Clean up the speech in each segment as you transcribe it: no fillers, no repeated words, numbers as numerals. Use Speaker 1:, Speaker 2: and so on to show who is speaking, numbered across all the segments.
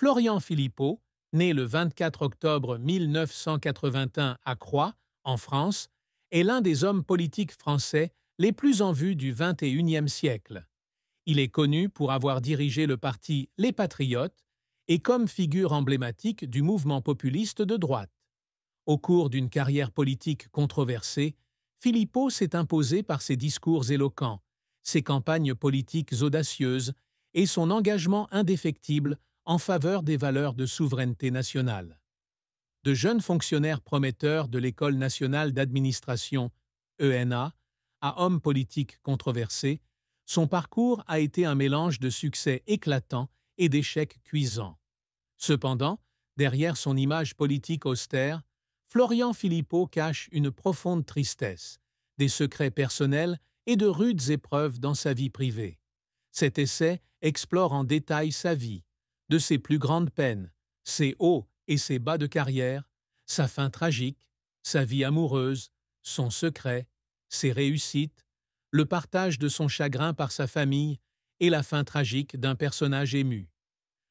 Speaker 1: Florian Philippot, né le 24 octobre 1981 à Croix, en France, est l'un des hommes politiques français les plus en vue du XXIe siècle. Il est connu pour avoir dirigé le parti Les Patriotes et comme figure emblématique du mouvement populiste de droite. Au cours d'une carrière politique controversée, Philippot s'est imposé par ses discours éloquents, ses campagnes politiques audacieuses et son engagement indéfectible en faveur des valeurs de souveraineté nationale. De jeunes fonctionnaires prometteurs de l'École nationale d'administration, ENA, à homme politique controversé, son parcours a été un mélange de succès éclatants et d'échecs cuisants. Cependant, derrière son image politique austère, Florian Philippot cache une profonde tristesse, des secrets personnels et de rudes épreuves dans sa vie privée. Cet essai explore en détail sa vie, de ses plus grandes peines, ses hauts et ses bas de carrière, sa fin tragique, sa vie amoureuse, son secret, ses réussites, le partage de son chagrin par sa famille et la fin tragique d'un personnage ému.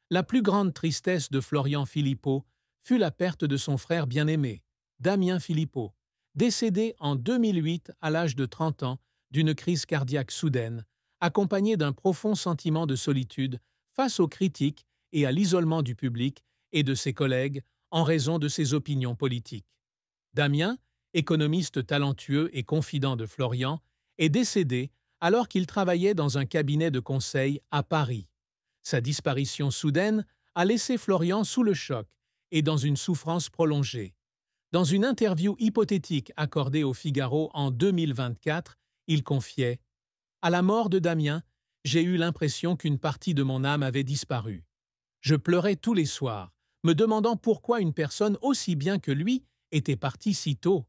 Speaker 1: La plus grande tristesse de Florian Philippot fut la perte de son frère bien-aimé, Damien Philippot, décédé en 2008 à l'âge de 30 ans d'une crise cardiaque soudaine, accompagnée d'un profond sentiment de solitude face aux critiques et à l'isolement du public et de ses collègues en raison de ses opinions politiques. Damien, économiste talentueux et confident de Florian, est décédé alors qu'il travaillait dans un cabinet de conseil à Paris. Sa disparition soudaine a laissé Florian sous le choc et dans une souffrance prolongée. Dans une interview hypothétique accordée au Figaro en 2024, il confiait « À la mort de Damien, j'ai eu l'impression qu'une partie de mon âme avait disparu. Je pleurais tous les soirs, me demandant pourquoi une personne aussi bien que lui était partie si tôt.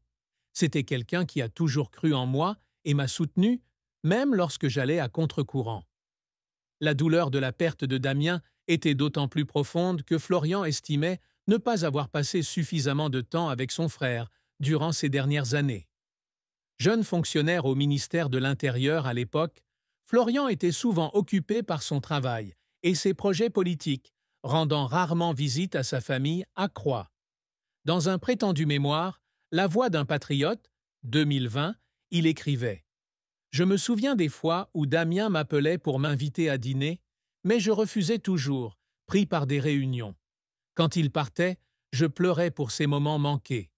Speaker 1: C'était quelqu'un qui a toujours cru en moi et m'a soutenu, même lorsque j'allais à contre-courant. » La douleur de la perte de Damien était d'autant plus profonde que Florian estimait ne pas avoir passé suffisamment de temps avec son frère durant ces dernières années. Jeune fonctionnaire au ministère de l'Intérieur à l'époque, Florian était souvent occupé par son travail et ses projets politiques, rendant rarement visite à sa famille à Croix. Dans un prétendu mémoire, La Voix d'un patriote, 2020, il écrivait « Je me souviens des fois où Damien m'appelait pour m'inviter à dîner, mais je refusais toujours, pris par des réunions. Quand il partait, je pleurais pour ces moments manqués.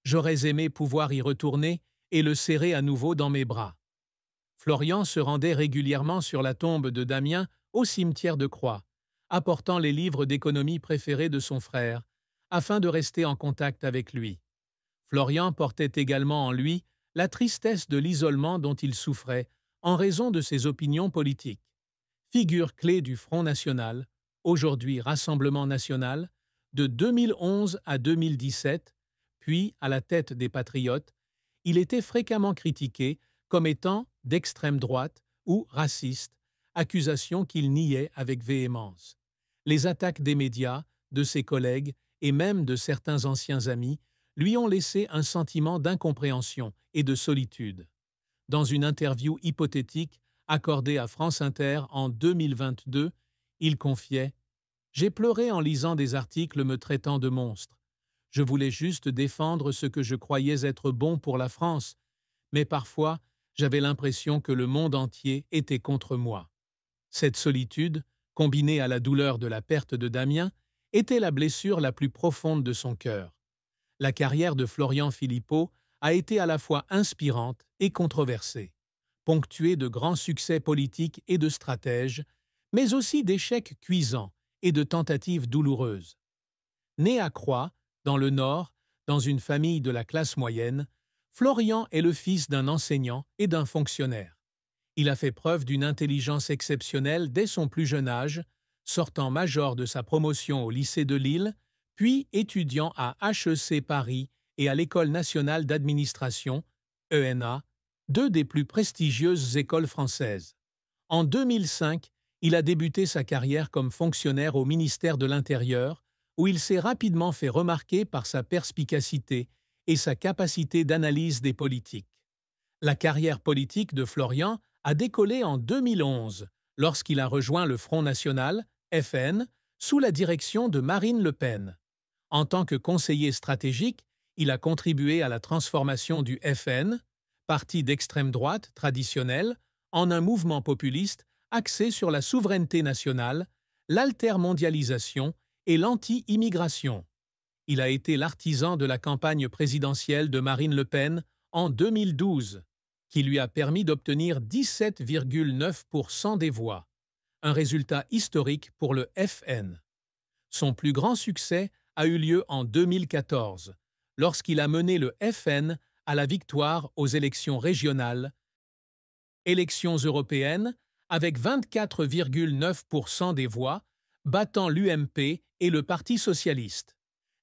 Speaker 1: J'aurais aimé pouvoir y retourner et le serrer à nouveau dans mes bras. » Florian se rendait régulièrement sur la tombe de Damien au cimetière de Croix, apportant les livres d'économie préférés de son frère, afin de rester en contact avec lui. Florian portait également en lui la tristesse de l'isolement dont il souffrait en raison de ses opinions politiques. Figure clé du Front National, aujourd'hui Rassemblement National, de 2011 à 2017, puis à la tête des Patriotes, il était fréquemment critiqué comme étant d'extrême droite ou raciste, accusation qu'il niait avec véhémence. Les attaques des médias, de ses collègues et même de certains anciens amis lui ont laissé un sentiment d'incompréhension et de solitude. Dans une interview hypothétique accordée à France Inter en 2022, il confiait « J'ai pleuré en lisant des articles me traitant de monstre. Je voulais juste défendre ce que je croyais être bon pour la France, mais parfois, j'avais l'impression que le monde entier était contre moi. » Cette solitude, combinée à la douleur de la perte de Damien, était la blessure la plus profonde de son cœur. La carrière de Florian Philippot a été à la fois inspirante et controversée, ponctuée de grands succès politiques et de stratèges, mais aussi d'échecs cuisants et de tentatives douloureuses. Né à Croix, dans le Nord, dans une famille de la classe moyenne, Florian est le fils d'un enseignant et d'un fonctionnaire. Il a fait preuve d'une intelligence exceptionnelle dès son plus jeune âge, sortant major de sa promotion au lycée de Lille, puis étudiant à HEC Paris et à l'École nationale d'administration, ENA, deux des plus prestigieuses écoles françaises. En 2005, il a débuté sa carrière comme fonctionnaire au ministère de l'Intérieur, où il s'est rapidement fait remarquer par sa perspicacité et sa capacité d'analyse des politiques. La carrière politique de Florian a décollé en 2011, lorsqu'il a rejoint le Front National, FN, sous la direction de Marine Le Pen. En tant que conseiller stratégique, il a contribué à la transformation du FN, parti d'extrême droite traditionnel, en un mouvement populiste axé sur la souveraineté nationale, l'altermondialisation et l'anti-immigration. Il a été l'artisan de la campagne présidentielle de Marine Le Pen en 2012, qui lui a permis d'obtenir 17,9% des voix, un résultat historique pour le FN. Son plus grand succès a eu lieu en 2014, lorsqu'il a mené le FN à la victoire aux élections régionales, élections européennes, avec 24,9% des voix, battant l'UMP et le Parti socialiste.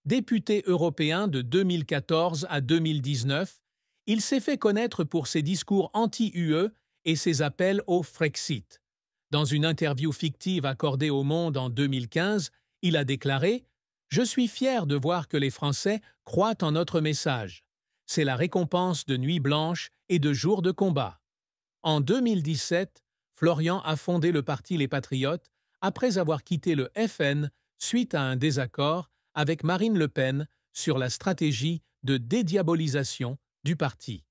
Speaker 1: Député européen de 2014 à 2019, il s'est fait connaître pour ses discours anti-UE et ses appels au Frexit. Dans une interview fictive accordée au Monde en 2015, il a déclaré « Je suis fier de voir que les Français croient en notre message. C'est la récompense de nuits blanches et de jours de combat. » En 2017, Florian a fondé le parti Les Patriotes après avoir quitté le FN suite à un désaccord avec Marine Le Pen sur la stratégie de dédiabolisation du parti.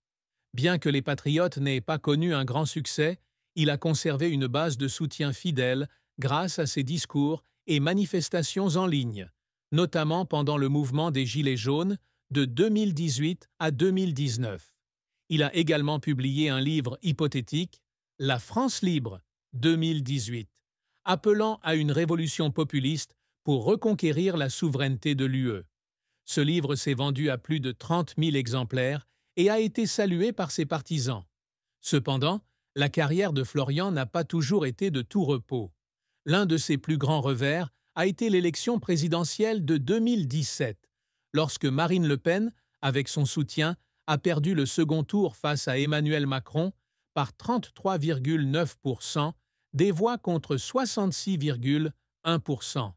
Speaker 1: Bien que les Patriotes n'aient pas connu un grand succès, il a conservé une base de soutien fidèle grâce à ses discours et manifestations en ligne, notamment pendant le mouvement des Gilets jaunes de 2018 à 2019. Il a également publié un livre hypothétique, La France libre, 2018, appelant à une révolution populiste pour reconquérir la souveraineté de l'UE. Ce livre s'est vendu à plus de 30 000 exemplaires et a été salué par ses partisans. Cependant, la carrière de Florian n'a pas toujours été de tout repos. L'un de ses plus grands revers a été l'élection présidentielle de 2017, lorsque Marine Le Pen, avec son soutien, a perdu le second tour face à Emmanuel Macron par 33,9%, des voix contre 66,1%.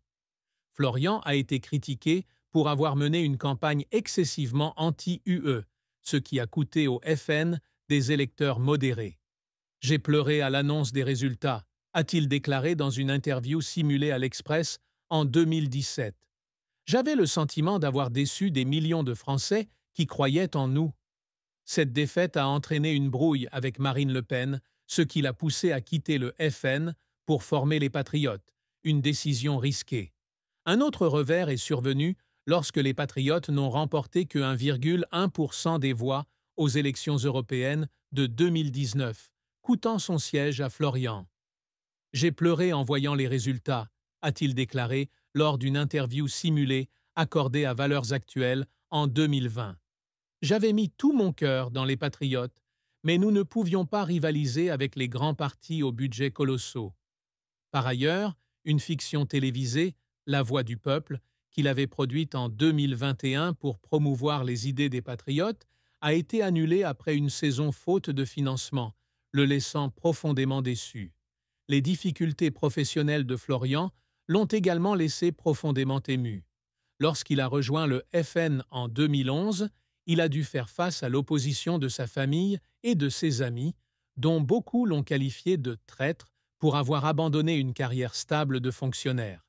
Speaker 1: Florian a été critiqué pour avoir mené une campagne excessivement anti-UE, ce qui a coûté au FN des électeurs modérés. « J'ai pleuré à l'annonce des résultats », a-t-il déclaré dans une interview simulée à l'Express en 2017. « J'avais le sentiment d'avoir déçu des millions de Français qui croyaient en nous. » Cette défaite a entraîné une brouille avec Marine Le Pen, ce qui l'a poussé à quitter le FN pour former les Patriotes, une décision risquée. Un autre revers est survenu lorsque les Patriotes n'ont remporté que 1,1% des voix aux élections européennes de 2019, coûtant son siège à Florian. « J'ai pleuré en voyant les résultats », a-t-il déclaré lors d'une interview simulée accordée à Valeurs Actuelles en 2020. « J'avais mis tout mon cœur dans les Patriotes, mais nous ne pouvions pas rivaliser avec les grands partis aux budgets colossaux. » Par ailleurs, une fiction télévisée, La Voix du peuple, qu'il avait produite en 2021 pour promouvoir les idées des Patriotes, a été annulée après une saison faute de financement, le laissant profondément déçu. Les difficultés professionnelles de Florian l'ont également laissé profondément ému. Lorsqu'il a rejoint le FN en 2011, il a dû faire face à l'opposition de sa famille et de ses amis, dont beaucoup l'ont qualifié de traître pour avoir abandonné une carrière stable de fonctionnaire.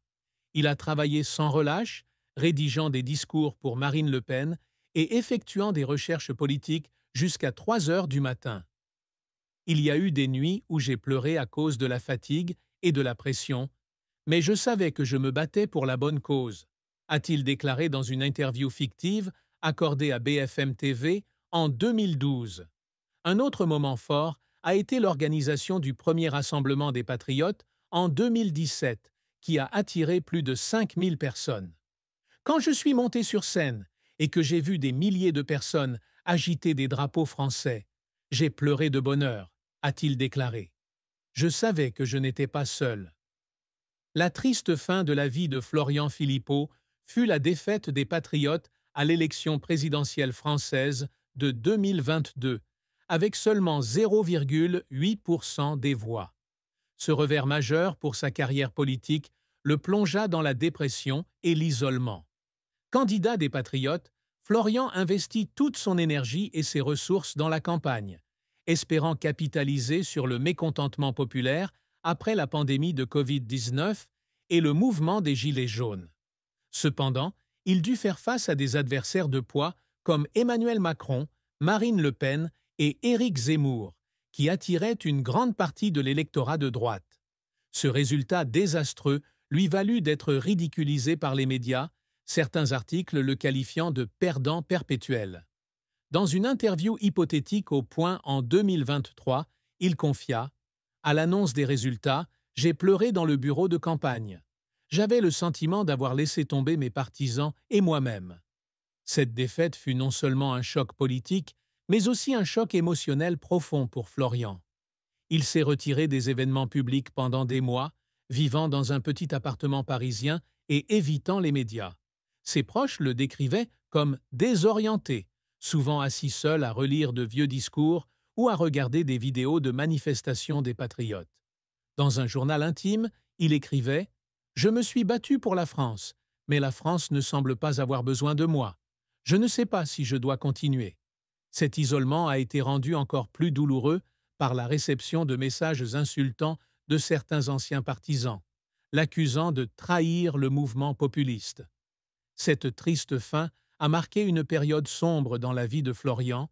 Speaker 1: Il a travaillé sans relâche, rédigeant des discours pour Marine Le Pen et effectuant des recherches politiques jusqu'à 3 heures du matin. « Il y a eu des nuits où j'ai pleuré à cause de la fatigue et de la pression, mais je savais que je me battais pour la bonne cause », a-t-il déclaré dans une interview fictive accordée à BFM TV en 2012. Un autre moment fort a été l'organisation du premier rassemblement des Patriotes en 2017, qui a attiré plus de 5000 personnes. « Quand je suis monté sur scène et que j'ai vu des milliers de personnes agiter des drapeaux français, j'ai pleuré de bonheur », a-t-il déclaré. « Je savais que je n'étais pas seul. » La triste fin de la vie de Florian Philippot fut la défaite des Patriotes à l'élection présidentielle française de 2022, avec seulement 0,8% des voix. Ce revers majeur pour sa carrière politique le plongea dans la dépression et l'isolement. Candidat des Patriotes, Florian investit toute son énergie et ses ressources dans la campagne, espérant capitaliser sur le mécontentement populaire après la pandémie de Covid-19 et le mouvement des Gilets jaunes. Cependant, il dut faire face à des adversaires de poids comme Emmanuel Macron, Marine Le Pen et Éric Zemmour, qui attiraient une grande partie de l'électorat de droite. Ce résultat désastreux lui valut d'être ridiculisé par les médias, certains articles le qualifiant de perdant perpétuel. Dans une interview hypothétique au Point en 2023, il confia « À l'annonce des résultats, j'ai pleuré dans le bureau de campagne. J'avais le sentiment d'avoir laissé tomber mes partisans et moi-même. » Cette défaite fut non seulement un choc politique, mais aussi un choc émotionnel profond pour Florian. Il s'est retiré des événements publics pendant des mois, vivant dans un petit appartement parisien et évitant les médias. Ses proches le décrivaient comme désorienté, souvent assis seul à relire de vieux discours ou à regarder des vidéos de manifestations des patriotes. Dans un journal intime, il écrivait « Je me suis battu pour la France, mais la France ne semble pas avoir besoin de moi. Je ne sais pas si je dois continuer. » Cet isolement a été rendu encore plus douloureux par la réception de messages insultants de certains anciens partisans, l'accusant de trahir le mouvement populiste. Cette triste fin a marqué une période sombre dans la vie de Florian,